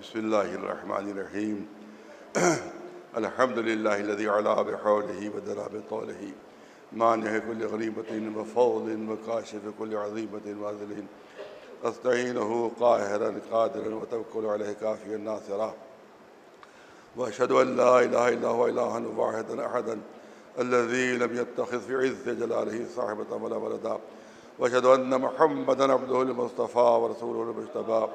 بسم اللہ الرحمن الرحیم الحمد للہ الذی علا بحولہ ودنا بطولہ مانع کل غریبۃ وفوض وکاشف کل عظیمۃ واذل استعینہ قاہرا قادرا وتوکل علیہ کافیا ناصرا واشہد ان لا الہ الا هو الہا واحدا احدا الذی لم یتخذ فی عز جلالہ صاحبۃ ولا ولدا واشہد ان محمدا عبدہ المصطفیٰ ورسولہ المجتبیٰ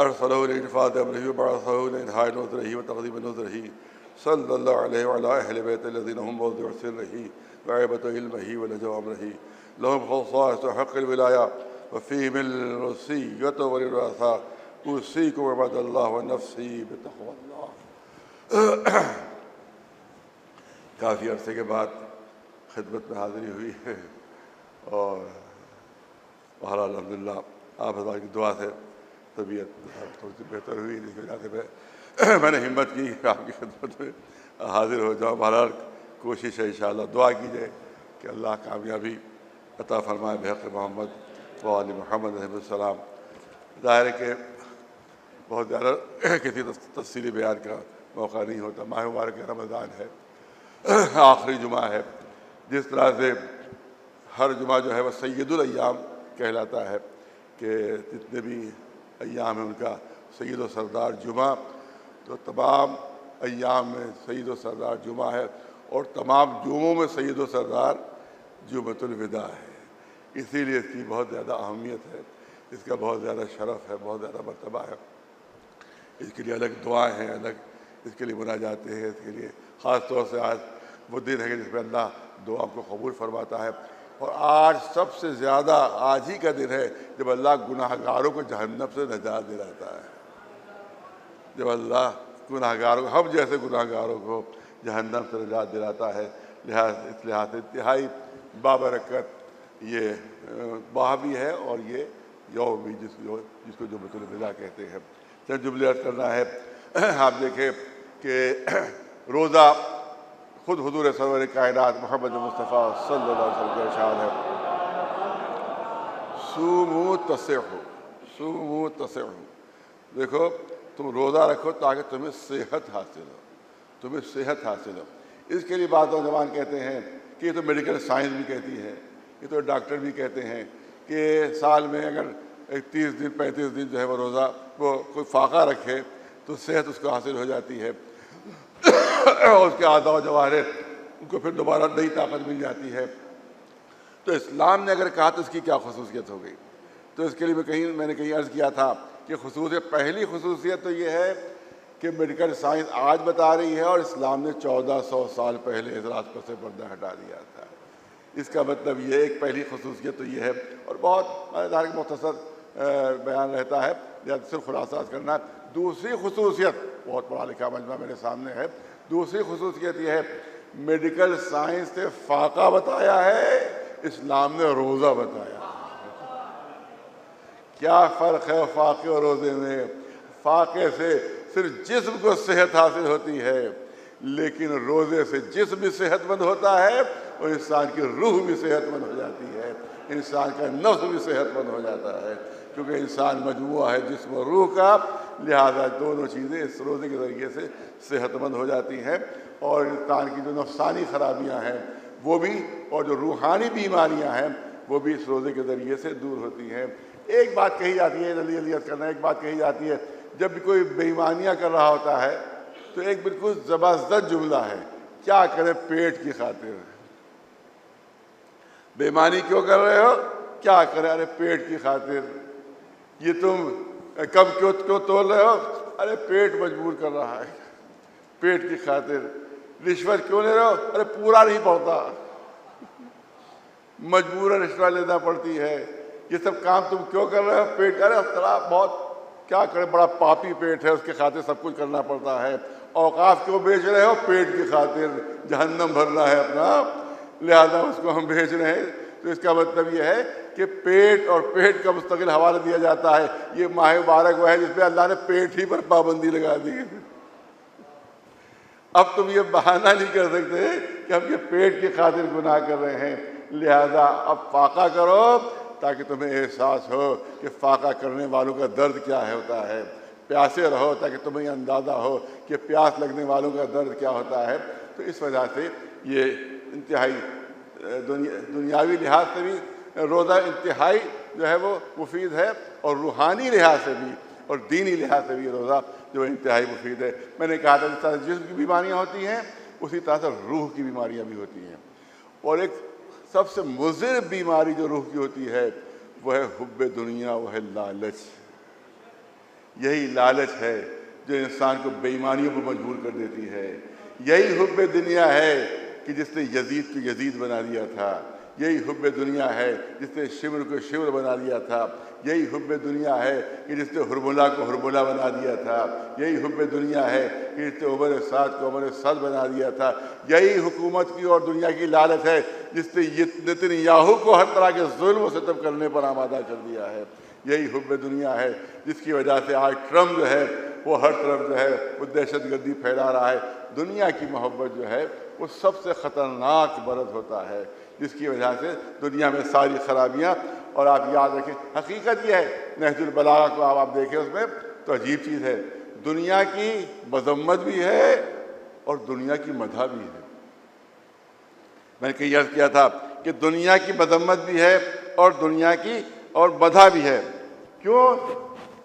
ارسلہ لإنفاذ امرہ وبعثہ لإنہاء نذرہ وتقدیم نذرہ صلی اللہ علیہ وعلی اہل بیت الذین ہم موضع سرہ وعیبۃ علمہ ولجو امرہ لہم خصائص حق الولایہ وفیہم الوصیۃ والوراثہ اوصیکم عباد اللہ ونفسی بتقوی اللہ۔ کافی عرصے کے بعد خدمت میں حاضری ہوئی ہے اور بہرحال الحمدللہ آپ حضرات کی دعا سے طبیعت تھوڑی سی بہتر ہوئی، جس کی وجہ سے میں نے ہمت کی کہ آپ کی خدمت میں حاضر ہو جاؤں۔ بہرحال کوشش ہے انشاءاللہ، دعا کیجیے کہ اللہ کامیابی عطا فرمائے بحق محمد و آل محمد علیہ السلام۔ ظاہر ہے کہ بہت زیادہ کسی تفصیلی بیان کا موقع نہیں ہوتا۔ ماہ مبارک رمضان ہے، آخری جمعہ ہے، جس طرح سے ہر جمعہ جو ہے وہ سید الایام کہلاتا ہے کہ جتنے بھی ایام ہیں ان کا سید و سردار جمعہ، تو تمام ایام میں سید و سردار جمعہ ہے اور تمام جمعوں میں سید و سردار جمعۃ الوداع ہے۔ اسی لیے اس کی بہت زیادہ اہمیت ہے، اس کا بہت زیادہ شرف ہے، بہت زیادہ مرتبہ ہے۔ اس کے لیے الگ دعائیں ہیں، الگ اس کے لیے مناجاتیں ہیں۔ اس کے لیے خاص طور سے آج وہ دن ہے کہ جس میں اللہ دعا کو قبول فرماتا ہے، اور آج سب سے زیادہ آج ہی کا دن ہے جب اللہ گناہ گاروں کو جہنم سے نجات دلاتا ہے۔ جب اللہ گناہ گاروں ہم جیسے گناہ گاروں کو جہنم سے نجات دلاتا ہے، اس لحاظ سے انتہائی بابرکت یہ ماہ بھی ہے اور یہ یوم بھی جس کو جمعۃ الوداع کہتے ہیں۔ چند جملے عرض کرنا ہے۔ آپ دیکھیں کہ روزہ خود حضور سرور کائنات محمد مصطفیٰ صلی اللہ علیہ وسلم کا ارشاد ہے، صوموا تصحوا، صوموا تصحوا۔ دیکھو تم روزہ رکھو تاکہ تمہیں صحت حاصل ہو، تمہیں صحت حاصل ہو۔ اس کے لیے بعض نوجوان کہتے ہیں کہ یہ تو میڈیکل سائنس بھی کہتی ہے، یہ تو ڈاکٹر بھی کہتے ہیں کہ سال میں اگر 30 دن 35 دن جو ہے وہ روزہ وہ کوئی فاقہ رکھے تو صحت اس کو حاصل ہو جاتی ہے اور اس کے اعضاء و جوارح ان کو پھر دوبارہ نئی طاقت مل جاتی ہے۔ تو اسلام نے اگر کہا تو اس کی کیا خصوصیت ہو گئی؟ تو اس کے لیے میں نے کہیں عرض کیا تھا کہ پہلی خصوصیت تو یہ ہے کہ میڈیکل سائنس آج بتا رہی ہے اور اسلام نے 1400 سال پہلے اس راست پر سے پردہ ہٹا دیا تھا۔ اس کا مطلب یہ ایک پہلی خصوصیت تو یہ ہے، اور بہت مختصر بیان رہتا ہے، یا صرف خلاصہ کرنا۔ دوسری خصوصیت بہت پڑھا لکھا مجمع میرے سامنے ہے، دوسری خصوصیت یہ ہے میڈیکل سائنس نے فاقہ بتایا ہے، اسلام نے روزہ بتایا ہے۔ کیا فرق ہے فاقے اور روزے میں؟ فاقے سے صرف جسم کو صحت حاصل ہوتی ہے، لیکن روزے سے جسم بھی صحت مند ہوتا ہے اور انسان کی روح بھی صحت مند ہو جاتی ہے، انسان کا نفس بھی صحت مند ہو جاتا ہے، کیونکہ انسان مجموعہ ہے جسم و روح کا، لہذا دونوں چیزیں اس روزے کے ذریعے سے صحت مند ہو جاتی ہیں، اور انسان کی جو نفسانی خرابیاں ہیں وہ بھی، اور جو روحانی بیماریاں ہیں وہ بھی اس روزے کے ذریعے سے دور ہوتی ہیں۔ ایک بات کہی جاتی ہے، جلدی عرض کرنا، ایک بات کہی جاتی ہے، جب بھی کوئی بے ایمانیاں کر رہا ہوتا ہے تو ایک بالکل زبردست جملہ ہے، کیا کرے پیٹ کی خاطر۔ بے ایمانی کیوں کر رہے ہو؟ کیا کرے؟ ارے پیٹ کی خاطر۔ یہ تم کم کیوں تول رہے ہو؟ ارے پیٹ مجبور کر رہا ہے، پیٹ کی خاطر۔ رشوت کیوں لے رہے ہو؟ ارے پورا نہیں پڑتا، مجبوراً رشوت لینا پڑتی ہے۔ یہ سب کام تم کیوں کر رہے ہو؟ پیٹ۔ ارے بہت کیا کرے، بڑا پاپی پیٹ ہے، اس کے خاطر سب کچھ کرنا پڑتا ہے۔ اوقاف کیوں بیچ رہے ہو؟ پیٹ کی خاطر، جہنم بھرنا ہے اپنا، لہذا اس کو ہم بیچ رہے ہیں۔ تو اس کا مطلب یہ ہے کہ پیٹ اور پیٹ کا مستقل حوالہ دیا جاتا ہے۔ یہ ماہ مبارک وہ ہے جس میں اللہ نے پیٹ ہی پر پابندی لگا دی۔ اب تم یہ بہانہ نہیں کر سکتے کہ ہم یہ پیٹ کی خاطر گناہ کر رہے ہیں، لہذا اب فاقہ کرو تاکہ تمہیں احساس ہو کہ فاقہ کرنے والوں کا درد کیا ہوتا ہے، پیاسے رہو تاکہ تمہیں اندازہ ہو کہ پیاس لگنے والوں کا درد کیا ہوتا ہے۔ تو اس وجہ سے یہ انتہائی دنیاوی لحاظ سے بھی روزہ انتہائی جو ہے وہ مفید ہے، اور روحانی لحاظ سے بھی اور دینی لحاظ سے بھی روزہ جو انتہائی مفید ہے۔ میں نے کہا تھا جس طرح جسم کی بیماریاں ہوتی ہیں اسی طرح سے روح کی بیماریاں بھی ہوتی ہیں، اور ایک سب سے مضر بیماری جو روح کی ہوتی ہے وہ ہے حب دنیا، وہ ہے لالچ۔ یہی لالچ ہے جو انسان کو بے ایمانیوں پر مجبور کر دیتی ہے۔ یہی حب دنیا ہے کہ جس نے یزید کو یزید بنا دیا تھا، یہی حب دنیا ہے جس نے شمر کو شمر بنا دیا تھا، یہی حب دنیا ہے کہ جس نے ہرملا کو ہرملا بنا دیا تھا، یہی حب دنیا ہے کہ جس نے عمر سعد کو عمر سعد بنا دیا تھا، یہی حکومت کی اور دنیا کی لالچ ہے جس نے نتنیاہو کو ہر طرح کے ظلم و ستم کرنے پر آمادہ کر دیا ہے۔ یہی حب دنیا ہے جس کی وجہ سے آج ٹرمپ جو ہے وہ ہر طرف جو ہے وہ دہشت گردی پھیلا رہا ہے۔ دنیا کی محبت جو ہے وہ سب سے خطرناک مرض ہوتا ہے جس کی وجہ سے دنیا میں ساری خرابیاں، اور آپ یاد رکھیں حقیقت یہ ہے، نہج البلاغہ کو آپ دیکھیں اس میں تو عجیب چیز ہے، دنیا کی مذمت بھی ہے اور دنیا کی مدح بھی ہے۔ میں نے کئی عرض کیا تھا کہ دنیا کی مذمت بھی ہے اور دنیا کی اور مدح بھی ہے۔ کیوں؟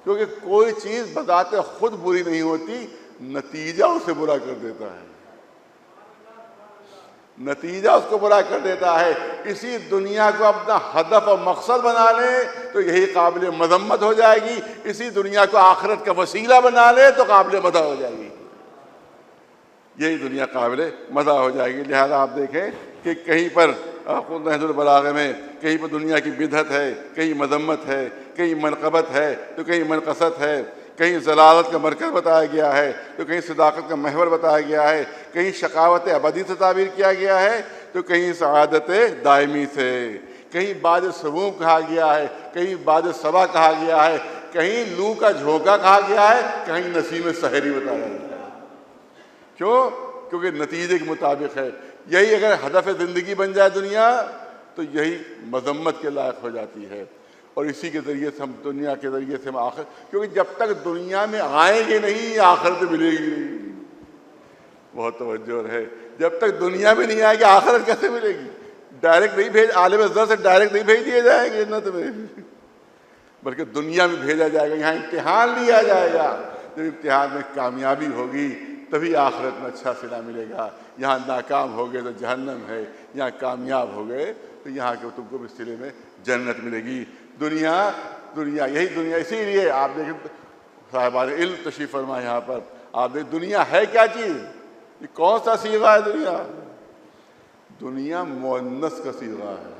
کیونکہ کوئی چیز بذات خود بری نہیں ہوتی، نتیجہ اسے برا کر دیتا ہے، نتیجہ اس کو برا کر دیتا ہے۔ اسی دنیا کو اپنا ہدف اور مقصد بنا لے تو یہی قابل مذمت ہو جائے گی، اسی دنیا کو آخرت کا وسیلہ بنا لے تو قابل مدح ہو جائے گی، یہی دنیا قابل مدح ہو جائے گی۔ لہذا آپ دیکھیں کہ کہیں پر نہج البلاغہ میں کہیں پر دنیا کی بدعت ہے، کہیں مذمت ہے، کہیں منقبت ہے تو کہیں منقصت ہے، کہیں ضلالت کا مرکز بتایا گیا ہے تو کہیں صداقت کا محور بتایا گیا ہے، کہیں شقاوت ابدی سے تعبیر کیا گیا ہے تو کہیں سعادت دائمی سے، کہیں باد سموم کہا گیا ہے، کہیں باد صبا کہا گیا ہے، کہیں لو کا جھونکا کہا گیا ہے، کہیں نسیم سحری بتایا گیا ہے۔ کیوں؟ کیونکہ نتیجے کے مطابق ہے۔ یہی اگر ہدف زندگی بن جائے دنیا تو یہی مذمت کے لائق ہو جاتی ہے، اور اسی کے ذریعے سے ہم دنیا کے ذریعے سے ہم آخر، کیونکہ جب تک دنیا میں آئیں گے نہیں آخرت ملے گی نہیں۔ بہت توجہ ہے، جب تک دنیا میں نہیں آئے گی آخرت کیسے ملے گی؟ ڈائریکٹ نہیں بھیج، عالم ذر سے ڈائریکٹ نہیں بھیج دیے جائیں گے جنت میں، بلکہ دنیا میں بھیجا جائے گا، یہاں امتحان لیا جائے گا۔ جب امتحان میں کامیابی ہوگی تبھی آخرت میں اچھا صلہ ملے گا۔ یہاں ناکام ہو گئے تو جہنم ہے، یہاں کامیاب ہو گئے تو یہاں کے تم کو بھی صلے میں جنت ملے گی۔ دنیا یہی دنیا، اسی لیے آپ دیکھیں صاحبان علم تشریف فرما یہاں پر، آپ دیکھ دنیا ہے کیا چیز، یہ کون سا صیغہ ہے دنیا؟ دنیا مؤنث کا صیغہ ہے،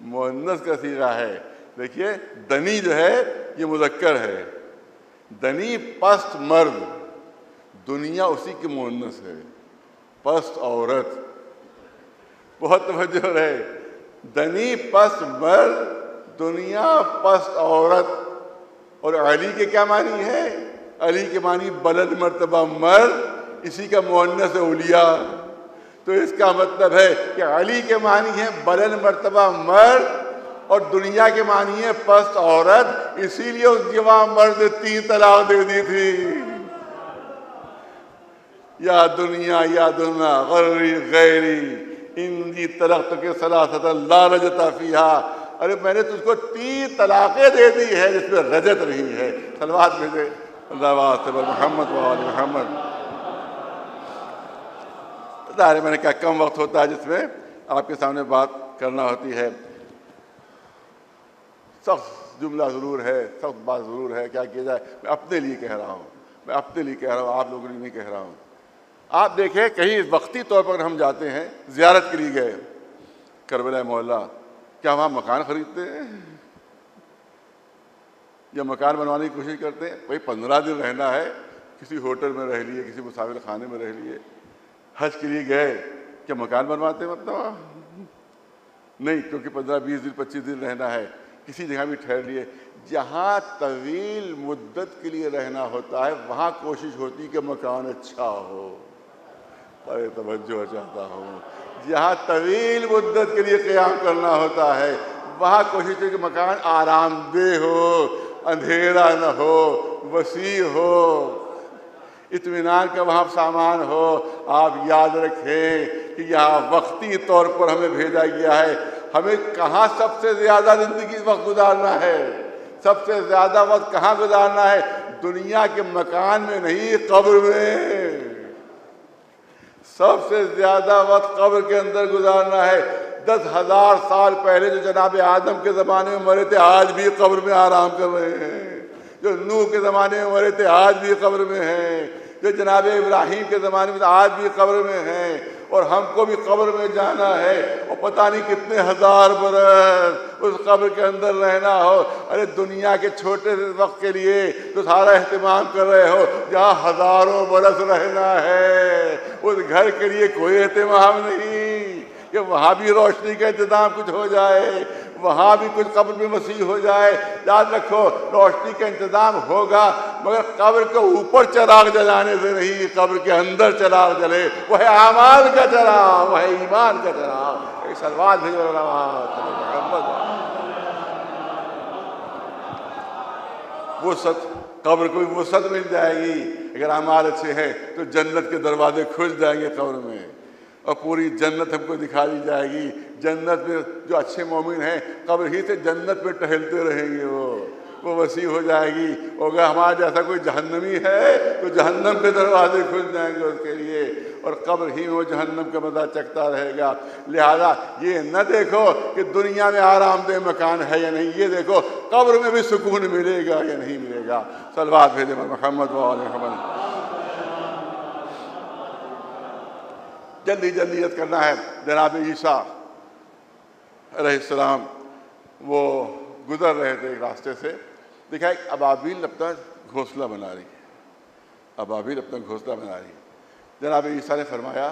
مؤنث کا صیغہ ہے۔ دیکھیے دنی جو ہے یہ مذکر ہے، دنی پست مرد، دنیا اسی کی مؤنث ہے، پست عورت۔ بہت توجہ رہے، دنی پست مرد، دنیا پست عورت۔ اور علی کے کیا معنی ہے؟ علی کے معنی بلند مرتبہ مرد، اسی کا مؤنث اولیاء۔ تو اس کا مطلب ہے کہ علی کے معنی ہے بلند مرتبہ مرد اور دنیا کے معنی ہے پست عورت، اسی لیے اس جوان مرد نے 3 طلاق دے دی تھی۔ یا دنیا غری غیری انی طلقت کے ثلاثۃ لا رجت فیہا، ارے میں نے تجھ کو 3 طلاقیں دے دی ہے جس میں رجت نہیں ہے۔ صلوات بھیجے اللہ واسطے محمد و آل محمد۔ ظاہر میں نے کہا کم وقت ہوتا ہے جس میں آپ کے سامنے بات کرنا ہوتی ہے، سخت جملہ ضرور ہے، سخت بات ضرور ہے، کیا کیا جائے، میں اپنے لیے کہہ رہا ہوں، میں اپنے لیے کہہ رہا ہوں، آپ لوگوں کے لیے نہیں کہہ رہا ہوں۔ آپ دیکھیں کہیں وقتی طور پر ہم جاتے ہیں، زیارت کے لیے گئے کربلا معلیٰ، کیا وہاں مکان خریدتے ہیں یا مکان بنوانے کی کوشش کرتے ہیں؟ بھائی 15 دن رہنا ہے، کسی ہوٹل میں رہ لیے، کسی مسافر خانے میں رہ لیے۔ حج کے لیے گئے، کیا مکان بنواتے ہیں؟ مطلب نہیں، کیونکہ 15 20 دن 25 دن رہنا ہے، کسی جگہ بھی ٹھہر لیے۔ جہاں طویل مدت کے لیے رہنا ہوتا ہے وہاں کوشش ہوتی کہ مکان اچھا ہو۔ ارے توجہ چاہتا ہوں، جہاں طویل مدت کے لیے قیام کرنا ہوتا ہے وہاں کوشش ہے کہ مکان آرام دہ ہو، اندھیرا نہ ہو، وسیع ہو، اطمینان کا وہاں سامان ہو۔ آپ یاد رکھیں کہ یہاں وقتی طور پر ہمیں بھیجا گیا ہے۔ ہمیں کہاں سب سے زیادہ زندگی وقت گزارنا ہے؟ سب سے زیادہ وقت کہاں گزارنا ہے؟ دنیا کے مکان میں نہیں، قبر میں۔ سب سے زیادہ وقت قبر کے اندر گزارنا ہے۔ 10,000 سال پہلے جو جناب آدم کے زمانے میں مرے تھے آج بھی قبر میں آرام کر رہے ہیں۔ جو نوح کے زمانے میں مرے تھے آج بھی قبر میں ہیں۔ جو جناب ابراہیم کے زمانے میں آج بھی قبر میں ہیں۔ اور ہم کو بھی قبر میں جانا ہے، اور پتہ نہیں کتنے ہزار برس اس قبر کے اندر رہنا ہو۔ ارے دنیا کے چھوٹے سے وقت کے لیے تو سارا اہتمام کر رہے ہو، جہاں ہزاروں برس رہنا ہے اس گھر کے لیے کوئی اہتمام نہیں کہ وہاں بھی روشنی کا انتظام کچھ ہو جائے، وہاں بھی کچھ قبر میں وسیع ہو جائے۔ یاد رکھو روشنی کا انتظام ہوگا مگر قبر کے اوپر چراغ جلانے سے نہیں، قبر کے اندر چراغ جلے، وہ ہے اعمال کا چراغ، وہ ہے ایمان کا چراغ۔ ایک صلوات بھیجو محمد۔ وسعت، قبر کو بھی وسعت مل جائے گی اگر اعمال اچھے ہیں تو جنت کے دروازے کھل جائیں گے قبر میں، اور پوری جنت ہم کو دکھا دی جائے گی۔ جنت میں جو اچھے مومن ہیں قبر ہی سے جنت میں ٹہلتے رہیں گے، وہ وسیع ہو جائے گی۔ اگر ہمارا جیسا کوئی جہنمی ہے تو جہنم کے دروازے کھل جائیں گے اس کے لیے، اور قبر ہی میں وہ جہنم کا مزہ چکھتا رہے گا۔ لہذا یہ نہ دیکھو کہ دنیا میں آرام دہ مکان ہے یا نہیں، یہ دیکھو قبر میں بھی سکون ملے گا یا نہیں ملے گا۔ صلوات بھیجے محمد و آل محمد۔ جلدی جلدی یاد کرنا ہے۔ جناب عیسیٰ علیہ السلام وہ گزر رہے تھے ایک راستے سے، دیکھا ایک ابابیل اپنا گھونسلہ بنا رہی ہے، ابابیل اپنا گھونسلہ بنا رہی ہے۔ جناب عیسیٰ نے فرمایا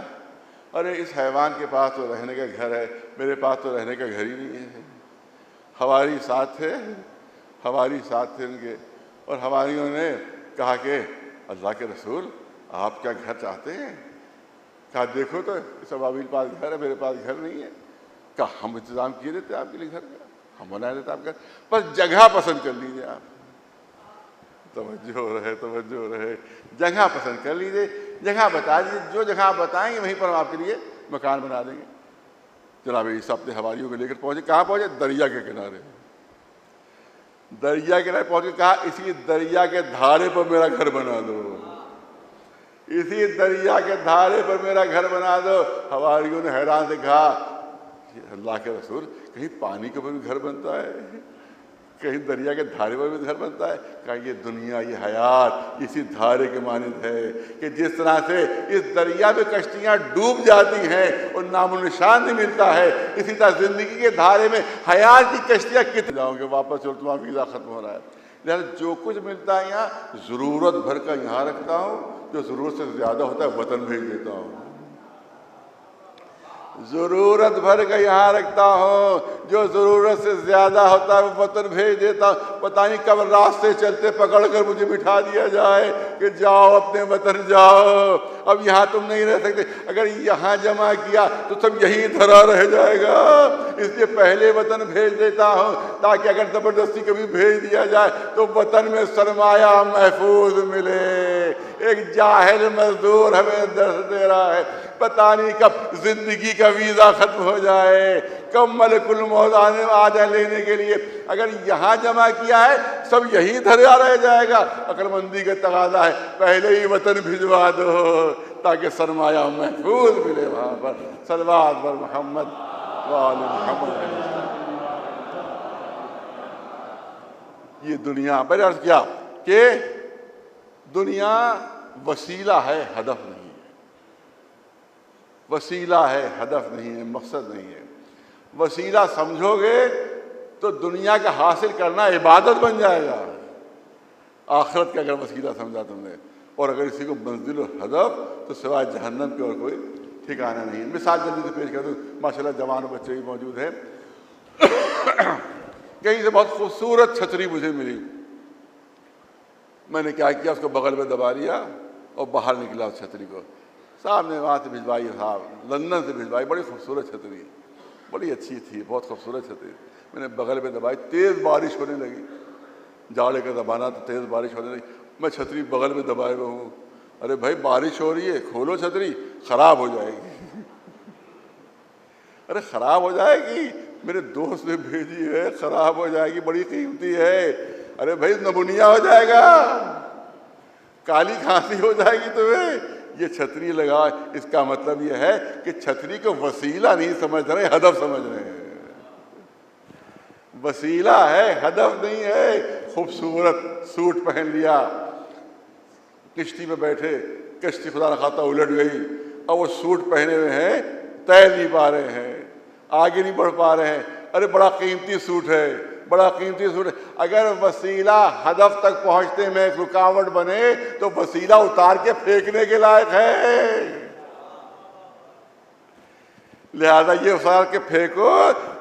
ارے اس حیوان کے پاس تو رہنے کا گھر ہے، میرے پاس تو رہنے کا گھر ہی نہیں ہے۔ حواری ساتھ تھے، حواری ساتھ تھے ان کے، اور حواریوں نے کہا کہ اللہ کے رسول آپ کیا گھر چاہتے ہیں؟ کہا دیکھو تو اس ابابیل پاس گھر ہے، میرے پاس گھر نہیں ہے۔ کہا ہم انتظام کیے دیتے آپ کے لیے گھر کا، ہم بنا دیتے آپ گھر، بس جگہ پسند کر لیجیے آپ۔ توجہ رہے، جگہ پسند کر لیجیے، جگہ بتا دیجیے، جو جگہ آپ بتائیں گے وہیں پر ہم آپ کے لیے مکان بنا دیں گے۔ جناب عیسیٰ اپنے حواریوں کو لے کر پہنچے، کہاں پہنچے؟ دریا کے کنارے۔ دریا کے کنارے پہنچ کے کہا اسی دریا کے دھارے پر میرا گھر بنا دو، اسی دریا کے دھارے پر میرا گھر بنا دو۔ حواریوں نے حیران سے کہا اللہ کے رسول کہیں پانی کے اوپر بھی گھر بنتا ہے، کہیں دریا کے دھارے پر بھی گھر بنتا ہے؟ کہا یہ دنیا، یہ حیات اسی دھارے کے مانند ہے کہ جس طرح سے اس دریا میں کشتیاں ڈوب جاتی ہیں اور نام و نشان نہیں ملتا ہے، اسی طرح زندگی کے دھارے میں حیات کی کشتیاں کتنے جاؤ گے واپس، چلو تمہارا ویزا ختم ہو رہا ہے۔ لہٰذا جو کچھ ملتا ہے یہاں ضرورت بھر کا یہاں رکھتا ہوں، جو ضرورت سے زیادہ ہوتا ہے وطن بھیج دیتا ہوں۔ ضرورت بھر کا یہاں رکھتا ہوں، جو ضرورت سے زیادہ ہوتا ہے وہ وطن بھیج دیتا ہوں۔ پتہ نہیں کب راستے چلتے پکڑ کر مجھے بٹھا دیا جائے کہ جاؤ اپنے وطن جاؤ، اب یہاں تم نہیں رہ سکتے۔ اگر یہاں جمع کیا تو سب یہیں دھرا رہ جائے گا، اس لیے پہلے وطن بھیج دیتا ہوں تاکہ اگر زبردستی کبھی بھیج دیا جائے تو وطن میں سرمایہ محفوظ ملے۔ ایک جاہل مزدور ہمیں درس دے رہا ہے، پتہ نہیں کب زندگی کا ویزا ختم ہو جائے، کب ملک الموت آ جائے لینے کے لیے۔ اگر یہاں جمع کیا ہے سب یہی دھرا رہ جائے گا۔ عقل مندی کا تقاضا ہے پہلے ہی وطن بھجوا دو تاکہ سرمایہ محفوظ ملے وہاں پر۔ صلوات بر محمد وآل محمد۔ یہ دنیا میں نے عرض کیا کہ دنیا وسیلہ ہے، ہدف نہیں ہے، وسیلہ ہے، ہدف نہیں ہے، مقصد نہیں ہے۔ وسیلہ سمجھو گے تو دنیا کا حاصل کرنا عبادت بن جائے گا، آخرت کا اگر وسیلہ سمجھا تم نے، اور اگر اسی کو منزل و ہدف تو سوائے جہنم کے اور کوئی ٹھکانہ نہیں۔ مثال جلدی سے پیش کر دوں، ماشاءاللہ جوان بچے بھی موجود ہیں۔ کہیں سے بہت خوبصورت چھتری مجھے ملی، میں نے کیا کیا، اس کو بغل میں دبا لیا اور باہر نکلا اس چھتری کو۔ صاحب نے وہاں سے بھجوائی، صاحب لندن سے بھجوائی، بڑی خوبصورت چھتری، بڑی اچھی تھی، بہت خوبصورت چھتری. میں نے بغل میں دبائی، تیز بارش ہونے لگی، جاڑے کا زمانہ تو تیز بارش ہونے لگی، میں چھتری بغل میں دبائے ہوئے ہوں. ارے بھائی بارش ہو رہی ہے، کھولو چھتری، خراب ہو جائے گی. ارے خراب ہو جائے گی، میرے دوست نے بھیجی ہے، خراب ہو جائے گی، بڑی قیمتی ہے. ارے بھائی نمونیا ہو جائے گا، کالی کھانسی ہو جائے گی تمہیں. یہ چھتری لگا، اس کا مطلب یہ ہے کہ چھتری کو وسیلہ نہیں سمجھ رہے، ہدف سمجھ رہے ہیں. وسیلہ ہے، ہدف نہیں ہے. خوبصورت سوٹ پہن لیا، کشتی پہ بیٹھے، کشتی خدا نخواستہ الٹ گئی، اور وہ سوٹ پہنے ہوئے ہیں، تیر نہیں پا رہے ہیں، آگے نہیں بڑھ پا رہے ہیں. ارے بڑا قیمتی سوٹ ہے، بڑا قیمتی سوٹ ہے. اگر وسیلہ ہدف تک پہنچنے میں ایک رکاوٹ بنے تو وسیلہ اتار کے پھینکنے کے لائق ہے. لہذا یہ اتار کے پھینکو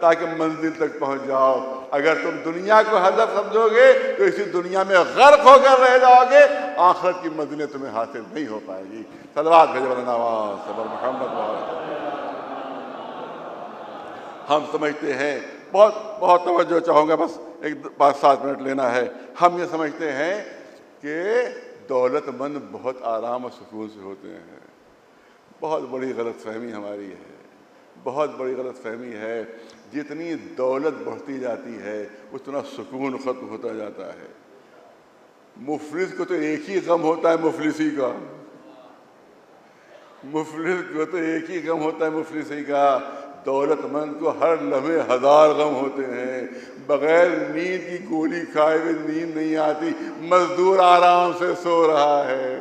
تاکہ منزل تک پہنچ جاؤ. اگر تم دنیا کو ہدف سمجھو گے تو اسی دنیا میں غرق ہو کر رہ جاؤ گے، آخرت کی منزلیں تمہیں حاصل نہیں ہو پائے گی. صلوات بھیجو نواز صبر محمد. ہم سمجھتے ہیں، بہت توجہ چاہوں گا، بس 5-7 منٹ لینا ہے. ہم یہ سمجھتے ہیں کہ دولت مند بہت آرام اور سکون سے ہوتے ہیں. بہت بڑی غلط فہمی ہماری ہے، بہت بڑی غلط فہمی ہے. جتنی دولت بڑھتی جاتی ہے اتنا سکون ختم ہوتا جاتا ہے. مفلس کو تو ایک ہی غم ہوتا ہے مفلسی کا، مفلس کو تو ایک ہی غم ہوتا ہے مفلسی کا. دولت مند کو ہر لمحے 1000 غم ہوتے ہیں. بغیر نیند کی گولی کھائے ہوئے نیند نہیں آتی. مزدور آرام سے سو رہا ہے،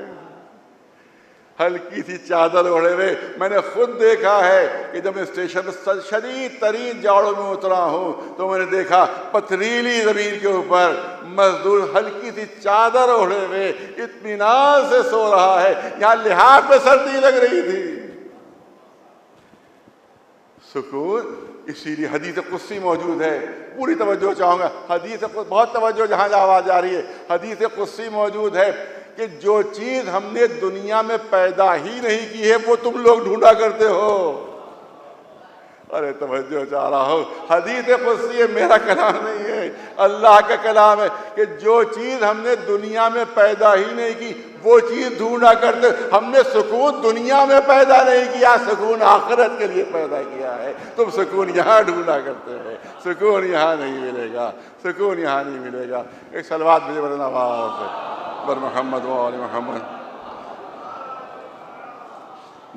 ہلکی سی چادر اوڑھے ہوئے. میں نے خود دیکھا ہے کہ جب میں اسٹیشن پر شدید ترین جاڑوں میں اترا ہوں تو میں نے دیکھا پتھریلی زمین کے اوپر مزدور ہلکی سی چادر اوڑھے ہوئے اطمینان سے سو رہا ہے. یہاں لحاظ پہ سردی لگ رہی تھی. سکون. اسی لیے حدیث قدسی موجود ہے، پوری توجہ چاہوں گا. حدیث بہت توجہ جہاں آواز آ رہی ہے. حدیث قدسی موجود ہے کہ جو چیز ہم نے دنیا میں پیدا ہی نہیں کی ہے وہ تم لوگ ڈھونڈا کرتے ہو. ارے توجہ چاہ رہا ہوں، حدیث قدسی میرا کلام نہیں ہے، اللہ کا کلام ہے کہ جو چیز ہم نے دنیا میں پیدا ہی نہیں کی وہ چیز ڈھونڈا کرتے. ہم نے سکون دنیا میں پیدا نہیں کیا، سکون آخرت کے لیے پیدا کیا ہے. تم سکون یہاں ڈھونڈا کرتے ہو، سکون یہاں نہیں ملے گا، سکون یہاں نہیں ملے گا. ایک صلوات بھیجو بڑا نواز بر محمد و آل محمد.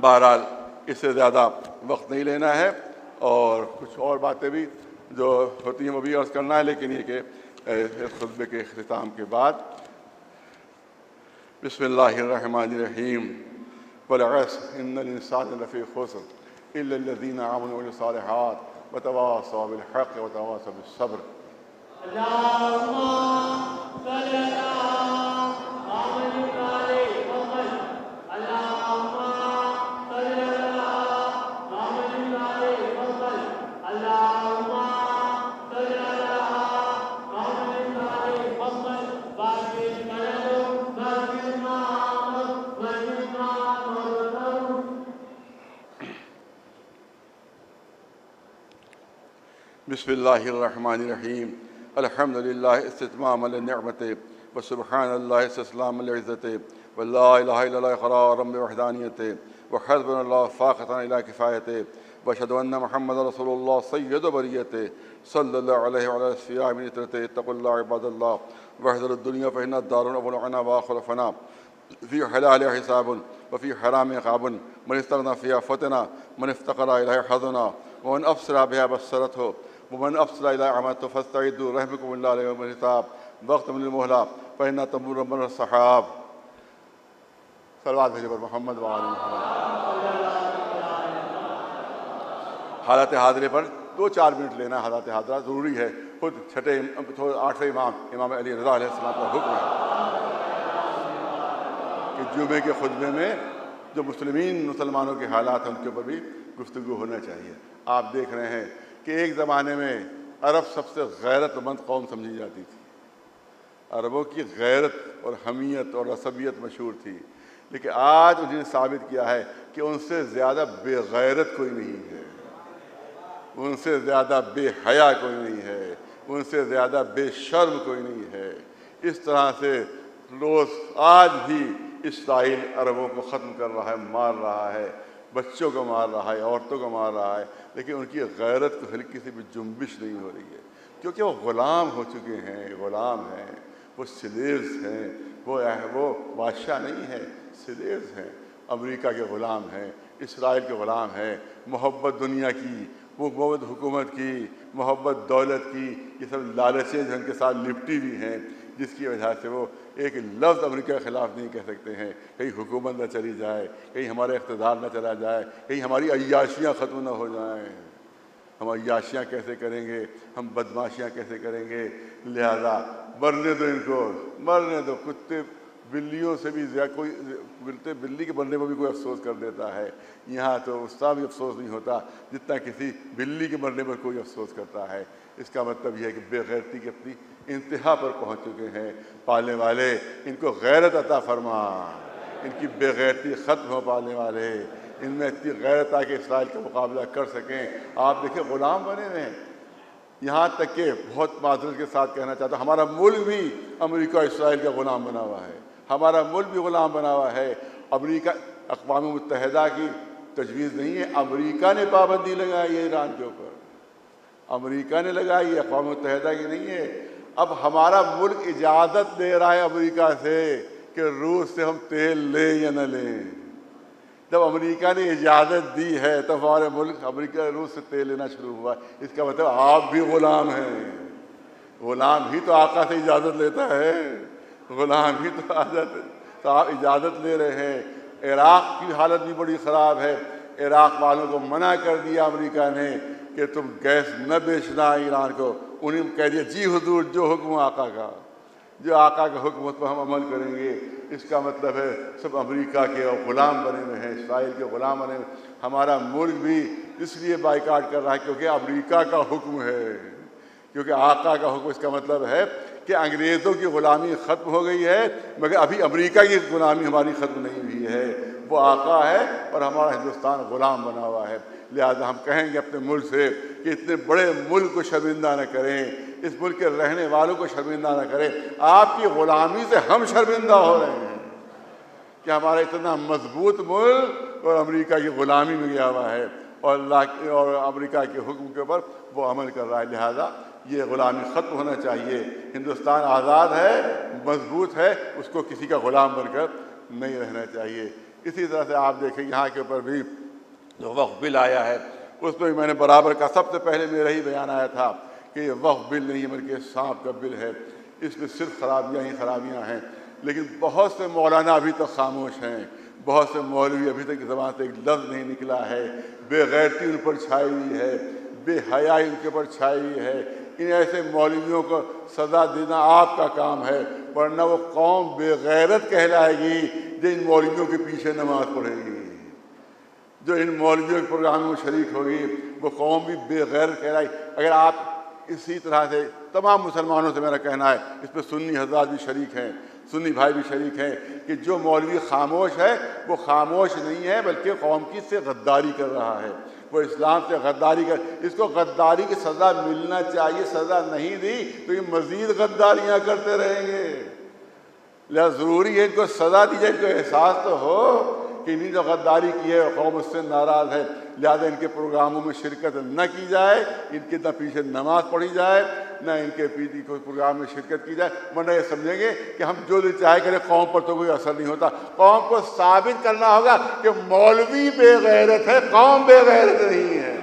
بہرحال اس سے زیادہ وقت نہیں لینا ہے، اور کچھ اور باتیں بھی جو ہوتی ہیں وہ بھی عرض کرنا ہے، لیکن یہ کہ خطبے کے اختتام کے بعد بسم اللہ الرحمن الرحیم. والعصر ان الانسان لفی خسر الا الذین آمنوا وعملوا الصالحات وتواصوا بالحق وتواصوا بالصبر. بسم اللہ الرحمن الرحیم. الحمد للہ استتمام للنعمت وسبحان اللہ استسلام للعزت ولا الہ الا اللہ اقرارا بوحدانیت وحسبنا اللہ فاقۃ الی کفایت واشهد ان محمد رسول اللہ سید بریت صلی اللہ علیہ وعلی الصیام عطرت. اتقوا اللہ عباد اللہ واحذروا الدنیا فإن الدار اول عنا وآخر فنا. فی حلال حساب وفی حرام عقاب. من استغنى فيها فتنا من افتقر إليها حزنا ومن أبصر بها بصرته ومن أبصر إلى عمته فاستعدوا رحمكم الله ليوم الحساب. وقت من المهلة فإن تمر من الصحاب. صلوات بھیجو پر محمد و آل محمد. حالت حاضرے پر 2-4 منٹ لینا ہے. حالت حاضرہ ضروری ہے. خود 8ویں امام علی رضا علیہ السلام کا حکم ہے کہ جمعے کے خطبے میں جو مسلمانوں کے حالات ہیں ان کے اوپر بھی گفتگو ہونا چاہیے. آپ دیکھ رہے ہیں کہ ایک زمانے میں عرب سب سے غیرت مند قوم سمجھی جاتی تھی. عربوں کی غیرت اور حمیت اور عصبیت مشہور تھی. لیکن آج انہوں نے ثابت کیا ہے کہ ان سے زیادہ بے غیرت کوئی نہیں ہے، ان سے زیادہ بے حیا کوئی نہیں ہے، ان سے زیادہ بے شرم کوئی نہیں ہے۔ اس طرح سے روز آج بھی اسرائیل عربوں کو ختم کر رہا ہے، مار رہا ہے، بچوں کو مار رہا ہے، عورتوں کو مار رہا ہے، لیکن ان کی غیرت کو ہلکی سی بھی جنبش نہیں ہو رہی ہے، کیونکہ وہ غلام ہو چکے ہیں، غلام ہیں، وہ سلیوز ہیں، وہ بادشاہ نہیں ہیں، سلیوز ہیں، امریکہ کے غلام ہیں، اسرائیل کے غلام ہیں، محبت دنیا کی، وہ محبت حکومت کی، محبت دولت کی، یہ سب لالچیں جو ان کے ساتھ لپٹی ہوئی ہیں، جس کی وجہ سے وہ ایک لفظ امریکہ کے خلاف نہیں کہہ سکتے ہیں، کہیں حکومت نہ چلی جائے، کہیں ہمارا اقتدار نہ چلا جائے، کہیں ہماری عیاشیاں ختم نہ ہو جائیں، ہم عیاشیاں کیسے کریں گے، ہم بدماشیاں کیسے کریں گے، لہذا مرنے دو ان کو، مرنے دو۔ کتے بلیوں سے بھی زیادہ کوئی بلی کے مرنے پر بھی کوئی افسوس کر دیتا ہے، یہاں تو اس کا بھی افسوس نہیں ہوتا جتنا کسی بلی کے مرنے پر کوئی افسوس کرتا ہے۔ اس کا مطلب یہ ہے کہ بے غیرتی کی اپنی انتہا پر پہنچ چکے ہیں۔ پالنے والے ان کو غیرت عطا فرما، ان کی بے غیرتی ختم ہو، پالنے والے ان میں اتنی غیرت آ کہ اسرائیل کا مقابلہ کر سکیں۔ آپ دیکھیں غلام بنے ہوئے ہیں، یہاں تک کہ بہت معذرت کے ساتھ کہنا چاہتا ہوں، ہمارا ملک بھی امریکہ اسرائیل کا غلام بنا ہوا ہے، ہمارا ملک بھی غلام بنا ہوا ہے۔ امریکہ اقوام متحدہ کی تجویز نہیں ہے، امریکہ نے پابندی لگائی ہے ایران کے اوپر، امریکہ نے لگائی ہے، اقوام متحدہ کی نہیں ہے۔ اب ہمارا ملک اجازت دے رہا ہے امریکہ سے کہ روس سے ہم تیل لیں یا نہ لیں۔ جب امریکہ نے اجازت دی ہے تب ہمارے ملک امریکہ روس سے تیل لینا شروع ہوا۔ اس کا مطلب آپ بھی غلام ہیں، غلام ہی تو آقا سے اجازت لیتا ہے، غلام ہی تو آپ اجازت لے رہے ہیں۔ عراق کی حالت بھی بڑی خراب ہے، عراق والوں کو منع کر دیا امریکہ نے کہ تم گیس نہ بیچنا ایران کو، انہیں کہہ دیا جی حضور جو حکم آقا کا، جو آقا کا حکم اس پر ہم عمل کریں گے۔ اس کا مطلب ہے سب امریکہ کے غلام بنے ہوئے ہیں، اسرائیل کے غلام بنے ہوئے ہیں۔ ہمارا ملک بھی اس لیے بائیکاٹ کر رہا ہے کیونکہ امریکہ کا حکم ہے، کیونکہ آقا کا حکم۔ اس کا مطلب ہے کہ انگریزوں کی غلامی ختم ہو گئی ہے، مگر ابھی امریکہ کی غلامی ہماری ختم نہیں ہوئی ہے۔ وہ آقا ہے اور ہمارا ہندوستان غلام بنا ہوا ہے۔ لہذا ہم کہیں گے اپنے ملک سے کہ اتنے بڑے ملک کو شرمندہ نہ کریں، اس ملک کے رہنے والوں کو شرمندہ نہ کریں۔ آپ کی غلامی سے ہم شرمندہ ہو رہے ہیں کہ ہمارا اتنا مضبوط ملک اور امریکہ کی غلامی میں گیا ہوا ہے، اور امریکہ کے حکم کے اوپر وہ عمل کر رہا ہے۔ لہذا یہ غلامی ختم ہونا چاہیے۔ ہندوستان آزاد ہے، مضبوط ہے، اس کو کسی کا غلام بن کر نہیں رہنا چاہیے۔ اسی طرح سے آپ دیکھیں یہاں کے اوپر بھی جو وقف بل آیا ہے، اس میں بھی میں نے برابر کا سب سے پہلے میرا ہی بیان آیا تھا کہ یہ وقف بل نہیں بلکہ سانپ کا بل ہے، اس میں صرف خرابیاں ہی خرابیاں ہیں۔ لیکن بہت سے مولانا ابھی تک خاموش ہیں، بہت سے مولوی ابھی تک زبان سے ایک لفظ نہیں نکلا ہے، بے غیرتی ان پر چھائی ہوئی ہے، بے حیائی ان کے اوپر چھائی ہوئی ہے۔ ان ایسے مولویوں کو سزا دینا آپ کا کام ہے، ورنہ وہ قوم بے غیرت کہلائے گی جو ان مولویوں کے پیچھے نماز پڑھے گی، جو ان مولویوں کے پروگرام میں شریک ہوگی، وہ قوم بھی بے غیرت کہلائے گی۔ اگر آپ اسی طرح سے تمام مسلمانوں سے میرا کہنا ہے، اس پہ سنی حضرات بھی شریک ہیں، سنی بھائی بھی شریک ہیں، کہ جو مولوی خاموش ہے وہ خاموش نہیں ہے بلکہ قوم کی سے غداری کر رہا ہے، وہ اسلام سے غداری کر، اس کو غداری کی سزا ملنا چاہیے، سزا نہیں دی تو یہ مزید غداریاں کرتے رہیں گے۔ لہذا ضروری ہے ان کو سزا دی جائے، ان کو احساس تو ہو کہ انہیں جو غداری کی ہے قوم اس سے ناراض ہے، لہذا ان کے پروگراموں میں شرکت نہ کی جائے، ان کے نہ پیچھے نماز پڑھی جائے، نہ ان کے پیچھے کوئی پروگرام میں شرکت کی جائے، ورنہ یہ سمجھیں گے کہ ہم جو چاہے کریں قوم پر تو کوئی اثر نہیں ہوتا۔ قوم کو ثابت کرنا ہوگا کہ مولوی بے غیرت ہے، قوم بے غیرت نہیں ہے۔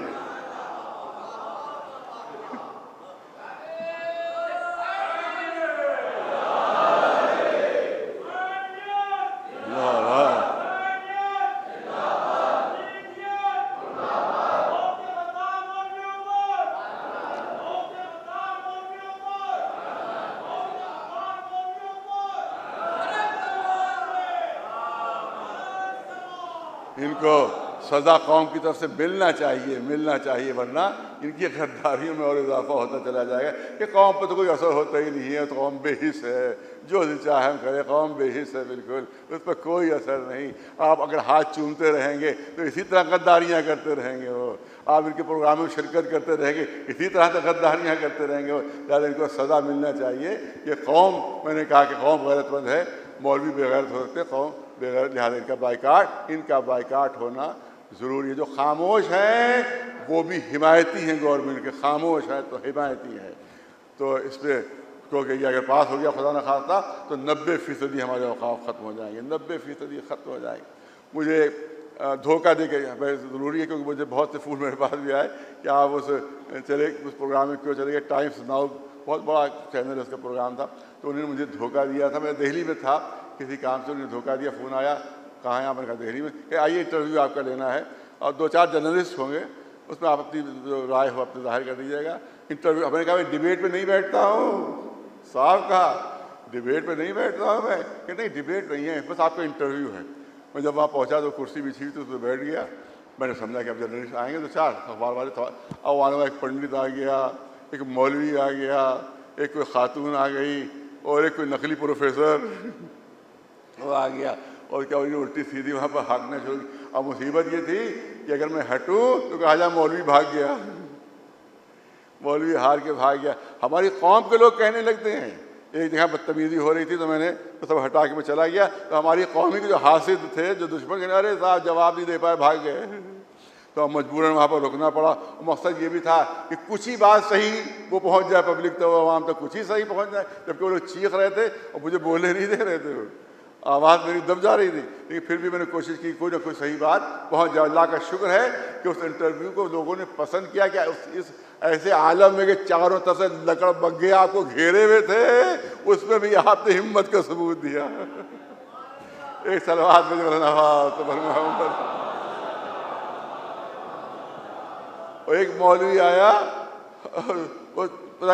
سزا قوم کی طرف سے ملنا چاہیے، ورنہ ان کی غداریوں میں اور اضافہ ہوتا چلا جائے گا کہ قوم پہ تو کوئی اثر ہوتا ہی نہیں ہے، تو قوم بے حس ہے، جو چاہے ہم کرے، قوم بے حس ہے، بالکل اس پہ کوئی اثر نہیں۔ آپ اگر ہاتھ چومتے رہیں گے تو اسی طرح غداریاں کرتے رہیں گے وہ، آپ ان کے پروگرام میں شرکت کرتے رہیں گے اسی طرح سے غداریاں کرتے رہیں گے وہ، لہٰذا ان کو سزا ملنا چاہیے۔ یہ قوم، میں نے کہا کہ قوم غیرت مند ہے، مولوی بے غیرت ہو سکتے، قوم بے غیرت، لہٰذا ان کا بائیکاٹ ہونا ضروری ہے۔ جو خاموش ہیں وہ بھی حمایتی ہیں گورنمنٹ کے، خاموش ہے تو حمایتی ہے۔ تو اس پہ کیونکہ یہ اگر پاس ہو گیا خدا نہ خواستہ تو 90% ہمارے اوقاف ختم ہو جائیں گے، 90% ختم ہو جائیں گے۔ مجھے دھوکہ دے کے ضروری ہے، کیونکہ مجھے بہت سے فون میرے پاس بھی آئے کہ آپ اس پروگرام میں کیوں چلے گئے، ٹائمس ناؤ بہت بڑا چینل اس کا پروگرام تھا، تو انہوں نے مجھے دھوکہ دیا تھا۔ میں دہلی میں تھا کسی کام سے، انہوں نے دھوکہ دیا، فون آیا، کہاں ہے آپ؟ میں نے کہا دہلی میں، کہ آئیے انٹرویو آپ کا لینا ہے، اور 2-4 جرنلسٹ ہوں گے، اس میں آپ اپنی جو رائے ہو اپنے ظاہر کر دیجیے گا۔ انٹرویو، میں نے کہا میں ڈیبیٹ پہ نہیں بیٹھتا ہوں، صاحب کہا ڈیبیٹ پہ نہیں بیٹھتا ہوں میں، کہ نہیں ڈیبیٹ نہیں ہے، بس آپ کا انٹرویو ہے۔ میں جب وہاں پہنچا تو کرسی بچھی ہوئی تو اس پہ بیٹھ گیا۔ میں نے سمجھا کہ اب جرنلسٹ آئیں گے تو 4 اخبار والے، اب وہاں ایک پنڈت آ گیا، ایک مولوی آ گیا، ایک کوئی خاتون آ گئی، اور ایک کوئی نقلی پروفیسر وہ آ گیا، اور کیا الٹی سیدھی وہاں پر ہانکنا شروع۔ اب مصیبت یہ تھی کہ اگر میں ہٹوں تو کہا جا مولوی بھاگ گیا، مولوی ہار کے بھاگ گیا۔ ہماری قوم کے لوگ کہنے لگتے ہیں، ایک جگہ بدتمیزی ہو رہی تھی تو میں نے سب ہٹا کے میں چلا گیا، تو ہماری قومی کے جو حاسد تھے، جو دشمن، کہنے ارے صاحب جواب نہیں دے پائے، بھاگ گئے۔ تو اب مجبوراً وہاں پر رکنا پڑا۔ مقصد یہ بھی تھا کہ کچھ ہی بات صحیح وہ پہنچ جائے پبلک تک، عوام تک کچھ ہی صحیح پہنچ جائے، جبکہ وہ لوگ چیخ رہے تھے اور مجھے بولنے نہیں دے رہے تھے، آواز میری دب جا رہی تھی، لیکن پھر بھی میں نے کوشش کی کوئی نہ کوئی صحیح بات پہنچ جائے۔ اللہ کا شکر ہے کہ اس انٹرویو کو لوگوں نے پسند کیا، کہ اس ایسے عالم میں کہ چاروں طرف سے لکڑ بگھے آپ کو گھیرے ہوئے تھے، اس میں بھی آپ نے ہمت کا ثبوت دیا۔ ایک صلوات میں محمد۔ اور ایک مولوی آیا، پتہ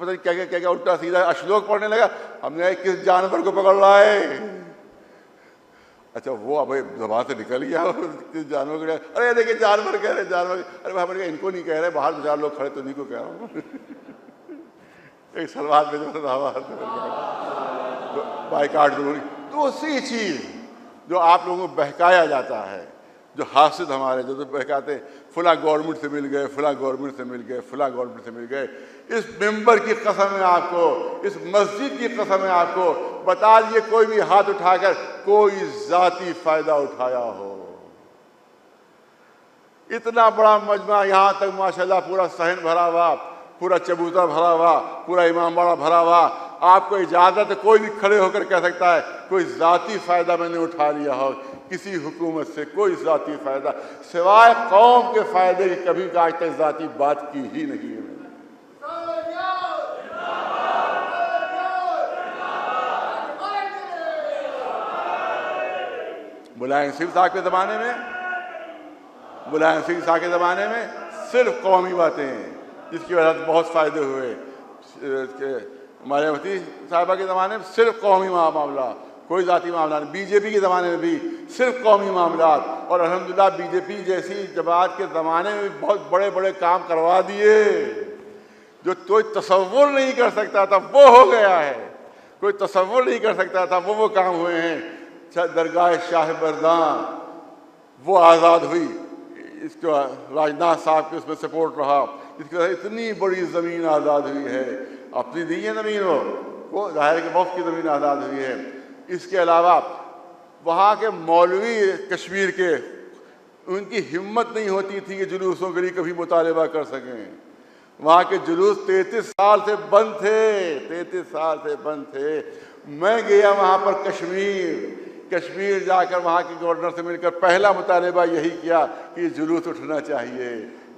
نہیں کیا الٹا سیدھا اشلوک پڑھنے لگا۔ ہم نے کس جانور کو پکڑ رہا ہے؟ اچھا وہ اب زبان سے نکل گیا، کس جانور کو؟ ارے دیکھیں جانور کہہ رہے، جانور۔ ارے بھائی ہم ان کو نہیں کہہ رہے، باہر 2-4 لوگ کھڑے تو نہیں کو کہہ رہا ہوں۔ ایک سلوات میں بائیکاٹ ضروری۔ تو اسی چیز جو آپ لوگوں کو بہکایا جاتا ہے، جو حاسد ہمارے جو بہکاتے ہیں، فلاں گورنمنٹ سے مل گئے، فلاں گورنمنٹ سے مل گئے، فلاں گورنمنٹ سے مل گئے، اس ممبر کی قسم ہے آپ کو، اس مسجد کی قسم ہے آپ کو، بتا دیجیے کوئی بھی ہاتھ اٹھا کر کوئی ذاتی فائدہ اٹھایا ہو۔ اتنا بڑا مجمع، یہاں تک ماشاءاللہ پورا صحن بھرا ہوا، پورا چبوترا بھرا ہوا، پورا امام باڑہ بھرا ہوا، آپ کو اجازت ہے، کوئی بھی کھڑے ہو کر کہہ سکتا ہے کوئی ذاتی فائدہ میں نے اٹھا لیا ہو کسی حکومت سے، کوئی ذاتی فائدہ سوائے قوم کے فائدے کی کبھی آج تک ذاتی بات کی ہی نہیں ہے۔ ملائم سنگھ صاحب کے زمانے میں صرف قومی باتیں ہیں، جس کی وجہ سے بہت فائدے ہوئے۔ ہمارے مفتی صاحبہ کے زمانے میں صرف قومی معاملہ، کوئی ذاتی معاملہ نہیں۔ بی جے پی کے زمانے میں بھی صرف قومی معاملات، اور الحمدللہ بی جے پی جیسی جماعت کے زمانے میں بھی بہت بڑے بڑے کام کروا دیے، جو کوئی تصور نہیں کر سکتا تھا وہ ہو گیا ہے، کوئی تصور نہیں کر سکتا تھا وہ کام ہوئے ہیں۔ درگاہ شاہ بردان وہ آزاد ہوئی، اس کو راجناتھ صاحب کے اس میں سپورٹ رہا، اس کی وجہ سے اتنی بڑی زمین آزاد ہوئی ہے۔ اپنی دی ہے زمین، وہ ظاہر کہ مفت کی زمین آزاد ہوئی ہے۔ اس کے علاوہ وہاں کے مولوی کشمیر کے، ان کی ہمت نہیں ہوتی تھی کہ جلوسوں کے لیے کبھی مطالبہ کر سکیں۔ وہاں کے جلوس 33 سال سے بند تھے، 33 سال سے بند تھے۔ میں گیا وہاں پر کشمیر جا کر وہاں کے گورنر سے مل کر پہلا مطالبہ یہی کیا کہ یہ جلوس اٹھنا چاہیے،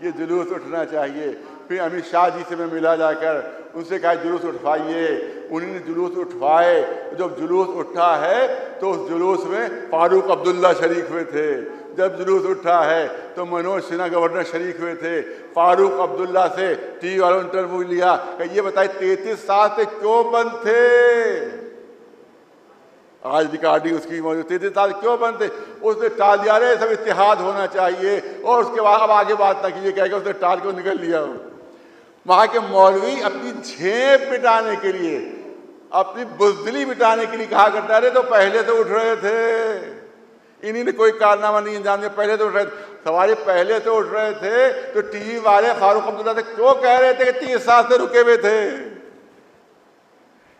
یہ جلوس اٹھنا چاہیے۔ پھر امت شاہ جی سے میں ملا جا کر، ان سے کہا جلوس اٹھوائیے، انہوں نے جلوس اٹھوائے۔ جب جلوس اٹھا ہے تو اس جلوس میں فاروق عبداللہ شریک ہوئے تھے، جب جلوس اٹھا ہے تو منوج سنہا گورنر شریک ہوئے تھے۔ فاروق عبداللہ سے ٹی وی والوں نے انٹرویو لیا کہ یہ بتائیے 33 سال سے کیوں بند تھے؟ آج ریکارڈنگ اس کی موجود 33 سال کیوں بند تھے؟ اس نے ٹال دیا رہے سب اتحاد ہونا چاہیے، اور اس کے بعد اب آگے بات نہ کیجیے، کہہ کہ اس نے ٹال کو نکل لیا ہو۔ وہاں کے مولوی اپنی جھیپ مٹانے کے لیے، اپنی بزدلی مٹانے کے لیے کہا کرتا رہے تو پہلے سے اٹھ رہے تھے، انہی نے کوئی کارنامہ نہیں انجام دیا، پہلے سے اٹھ رہے تھے۔ سواری پہلے سے اٹھ رہے تھے تو ٹی وی والے فاروق عبداللہ سے کیوں کہہ رہے تھے کہ 30 سال سے رکے ہوئے تھے؟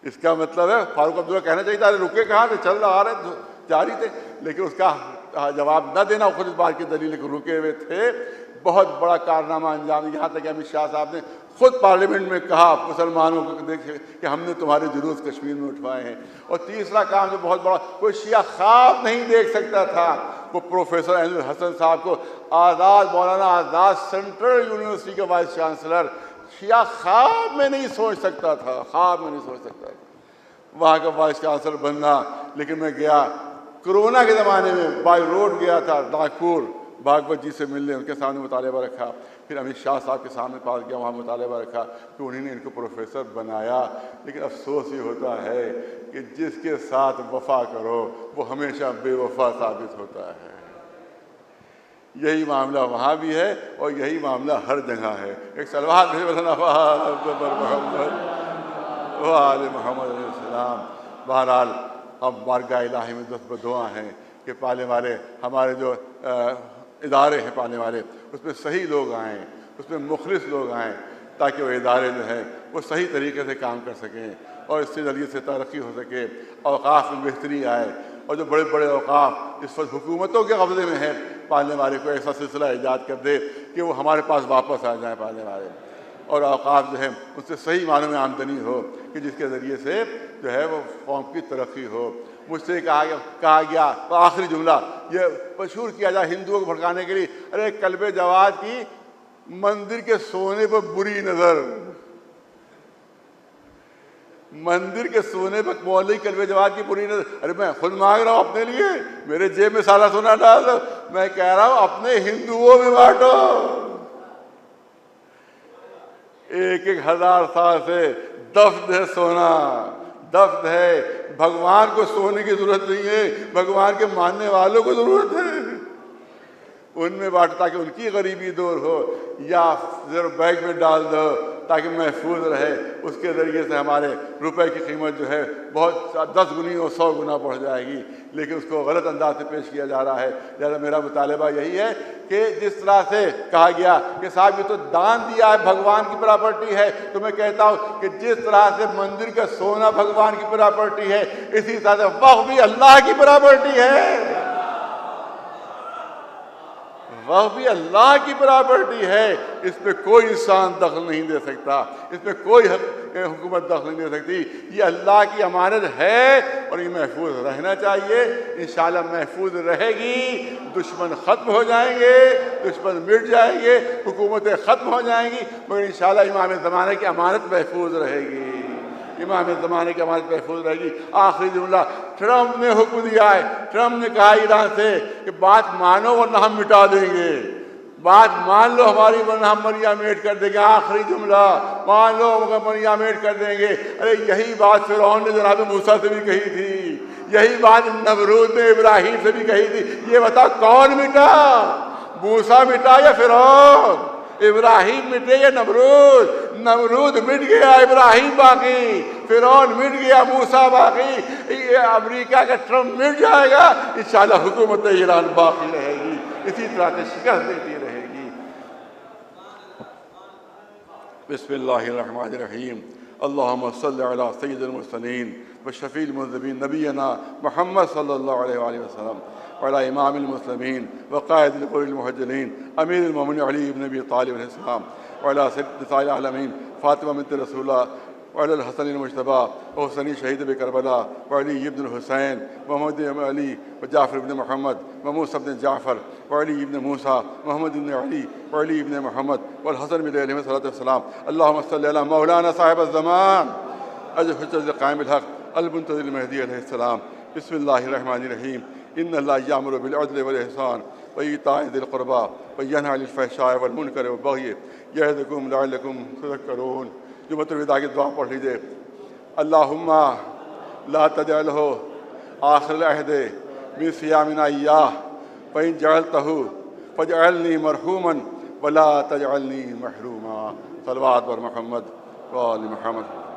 اس کا مطلب ہے فاروق عبداللہ کہنا چاہیے تھا رکے کہاں تھے، چل رہا رہے جاری تھے، لیکن اس کا جواب نہ دینا خود اس بات کی دلیل کہ رکے ہوئے تھے۔ بہت بڑا کارنامہ انجام دیا، یہاں تک کہ امت شاہ صاحب نے خود پارلیمنٹ میں کہا مسلمانوں کو دیکھے کہ ہم نے تمہارے جلوس کشمیر میں اٹھوائے ہیں۔ اور تیسرا کام جو بہت بڑا، کوئی شیعہ خواب نہیں دیکھ سکتا تھا، وہ پروفیسر عین الحسن صاحب کو آزاد، مولانا آزاد سینٹرل یونیورسٹی کے وائس چانسلر، شیعہ خواب میں نہیں سوچ سکتا تھا، خواب میں نہیں سوچ سکتا تھا وہاں کا وائس چانسلر بننا۔ لیکن میں گیا کرونا کے زمانے میں، بائی روڈ گیا تھا ناگپور، بھاگوت جی سے ملنے، ان کے سامنے مطالبہ رکھا، پھر امت شاہ صاحب کے سامنے پاس گیا، وہاں مطالبہ رکھا کہ انہوں نے ان کو پروفیسر بنایا۔ لیکن افسوس یہ ہوتا ہے کہ جس کے ساتھ وفا کرو وہ ہمیشہ بے وفا ثابت ہوتا ہے۔ یہی معاملہ وہاں بھی ہے اور یہی معاملہ ہر جگہ ہے۔ ایک صلوات محمد وآل محمد علیہ السلام۔ بہرحال اب بارگاہ الہی میں دست بدعا ہیں کہ پالنے والے ہمارے جو ادارے ہیں پالنے والے، اس میں صحیح لوگ آئیں، اس میں مخلص لوگ آئیں، تاکہ وہ ادارے جو ہیں وہ صحیح طریقے سے کام کر سکیں اور اس سے ذریعے سے ترقی ہو سکے، اوقاف میں بہتری آئے، اور جو بڑے بڑے اوقاف اس وقت حکومتوں کے قبضے میں ہیں، پالنے والے کو ایسا سلسلہ ایجاد کر دے کہ وہ ہمارے پاس واپس آ جائیں پالنے والے، اور اوقاف جو ہے اس سے صحیح معنوں میں آمدنی ہو کہ جس کے ذریعے سے جو ہے وہ قوم کی ترقی ہو۔ مجھ سے کہا گیا آخری جملہ یہ مشہور کیا جائے ہندوؤں کو بھڑکانے کے لیے، ارے کلب جواد کی مندر کے سونے پر بری نظر، مندر کے سونے پر مولوی کلب جواد کی بری نظر۔ ارے میں خود مانگ رہا ہوں اپنے لیے، میرے جیب میں سارا سونا ڈال دو، میں کہہ رہا ہوں اپنے ہندوؤں میں بانٹو۔ 1000 سال سے دفن ہے سونا، دفن ہے۔ بھگوان کو سونے کی ضرورت نہیں ہے، بھگوان کے ماننے والوں کو ضرورت ہے، ان میں بانٹو تاکہ ان کی غریبی دور ہو، یا ذرا بیگ میں ڈال دو تاکہ محفوظ رہے۔ اس کے ذریعے سے ہمارے روپے کی قیمت جو ہے بہت 10 گنی اور 100 گنا بڑھ جائے گی، لیکن اس کو غلط انداز سے پیش کیا جا رہا ہے۔ لہٰذا میرا مطالبہ یہی ہے کہ جس طرح سے کہا گیا کہ صاحب یہ تو دان دیا ہے، بھگوان کی پراپرٹی ہے، تو میں کہتا ہوں کہ جس طرح سے مندر کا سونا بھگوان کی پراپرٹی ہے، اسی طرح سے وقف بھی اللہ کی پراپرٹی ہے، وقف بھی اللہ کی پراپرٹی ہے۔ اس پہ کوئی انسان دخل نہیں دے سکتا، اس پہ کوئی حکومت دخل نہیں دے سکتی۔ یہ اللہ کی امانت ہے اور یہ محفوظ رہنا چاہیے، انشاءاللہ محفوظ رہے گی۔ دشمن ختم ہو جائیں گے، دشمن مٹ جائیں گے، حکومتیں ختم ہو جائیں گی، مگر انشاءاللہ امام زمانے کی امانت محفوظ رہے گی، امام زمانے کی امانت محفوظ رہے گی۔ آخری جملہ، ٹرمپ نے حکم دیا ہے، ٹرمپ نے کہا ایران سے کہ بات مانو ورنہ ہم مٹا دیں گے، بات مان لو ہماری ورنہ ہم مریم میٹ کر دیں گے۔ آخری جملہ، مان لو مریم میٹ کر دیں گے۔ ارے یہی بات فرعون نے جناب موسیٰ سے بھی کہی تھی، یہی بات نمرود نے ابراہیم سے بھی کہی تھی۔ یہ بتا کون مٹا، موسیٰ مٹا یا فرعون؟ ابراہیم مٹے یا نمرود؟ نمرود مٹ گیا، ابراہیم باقی، فرعون مٹ گیا، موسیٰ باقی۔ یہ امریکہ کا ٹرمپ مٹ جائے گا، انشاءاللہ حکومت ایران باقی رہے گی، اسی طرح سے شکست دیتی رہے گی۔ بسم اللہ الرحمن الرحیم۔ اللہم صلی علی سید المرسلین وشفیع المذنبین نبینا محمد صلی اللہ علیہ وآلہ وسلم وعلی امام المسلمین وقائد الغر المحجلین امیر المومنین علی بن ابی طالب علیہ السلام وعلی سید نساء العالمین فاطمہ بنت رسول اللہ وعلی الحسن المجتبی وحسنی شہید بکربلا وعلی ابن الحسین محمد بن علی وجعفر بن محمد وموسیٰ بن جعفر وعلی ابن موسیٰ محمد بن علی وعلی ابن محمد والحسن بن علیہ السلام۔ اللہم صلی علی مولانا صاحب الزمان الحجۃ قائم الحق المنتظر المہدی علیہ السلام۔ بسم اللہ الرحمن الرحیم۔ ان اللہ یامر بالعدل والاحسان وایتاء ذی القربی وینہی عن الفحشاء والمنکر والبغی یعظکم لعلکم تذکرون۔ جمعۃ الوداع کی دعا پڑھ لیجیے۔ اللہم لا تجعلہ آخر العہد من صیامنا ایاہ فإن جعلتہ فاجعلنی مرحوما ولا تجعلنی محروما. صلوات بر محمد و آل محمد.